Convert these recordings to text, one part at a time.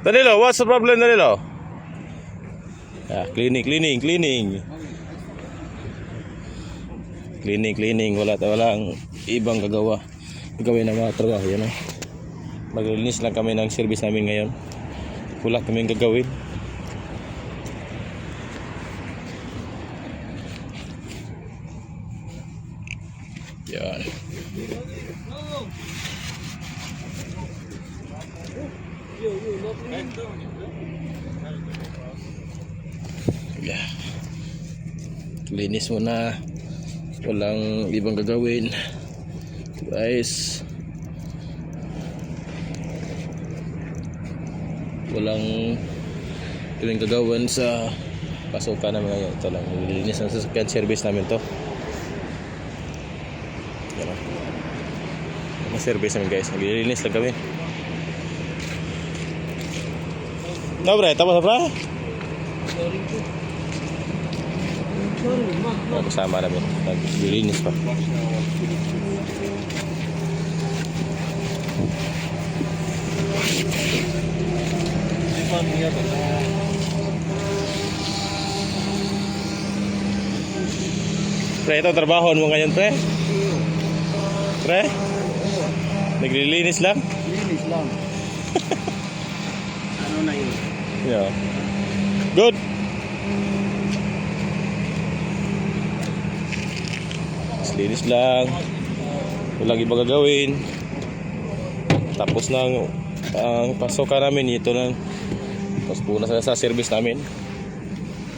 Danilo, what's the problem, Danilo? Cleaning. Cleaning. Walang ibang gagawin ng mga trabaho. Yan o. Maglilinis lang kami ng service namin ngayon. Wala kaming gagawin. Yan. Yeah. Linis muna. Walang ibang gagawin, guys. Walang ibang gagawin sa pasukan namin ngayon. Ito lang, linis ng sasakyan service namin to. Yan o. Ang service namin, guys. Naglilinis lang kami. No, pre, tapos na, pre? Kasama namin. Naglilinis pa. Pre, ito trabaho mo ngayon, pre? Pre? Naglilinis lang? Linis lang. Ano na yun? Yeah. Good. Linis lang. Walang iba gagawin. Tapos na ang pasokan namin. Ito lang. Tapos po na sa service namin.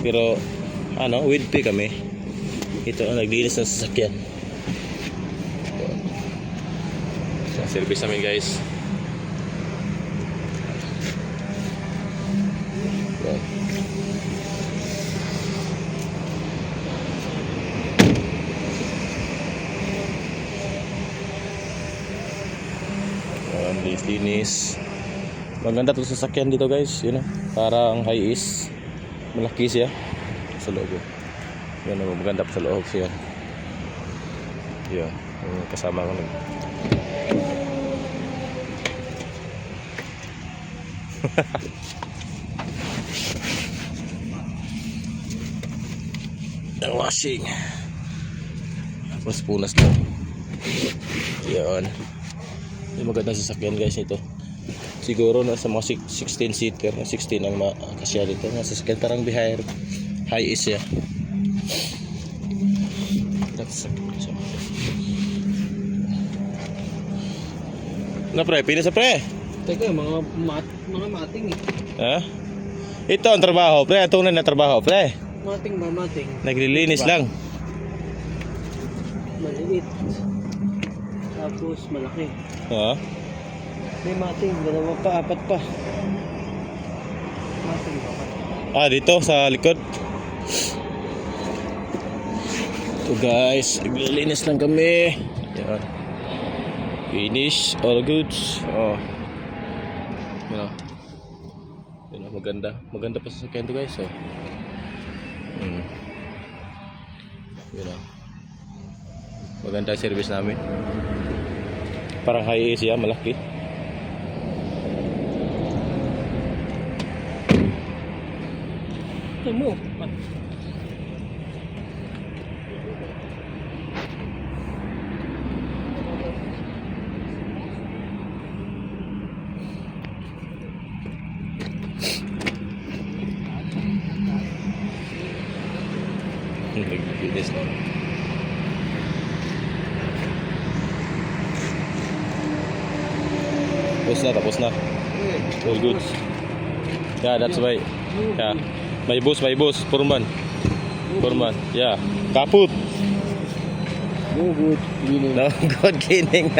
Pero with pay kami. Ito ang naglinis ng sasakyan. Sa service namin, guys. Linis. Maganda to sasakyan dito, guys. Yun o. Parang high is. Malaki siya. Sa loob. Yan o. Maganda pa sa loob siya. Yan. Kasama ko nag. Ang washing. Tapos punas lang. Yan. Yung magandang sasakyan, guys, ito. Siguro nasa mga 16 seater, 16 ang makasya dito. Nasa sasakyan parang behind high is siya. Na, pre, pinis sa pre. Teka, mga mating eh. Ha? Ito ang trabaho, pre. Tunay na trabaho, pre. Mating ba, mating? Naglilinis lang. Maliit. Tapos malaki. Ha? May mating, dalawa pa, apat pa. Mating ba? Dito sa likod. Ito, guys, naglilinis lang kami. Yan. Finish all goods. Yan, maganda pa sa sakyan to, guys. Yan. Maganda ang service namin. Parang high is siya, malaki. Ito mo. Naglinis lang. Tapos na. All good. Yeah, that's why. Yeah. May bus, Purman. Yeah. Kaput. No good cleaning. No good cleaning.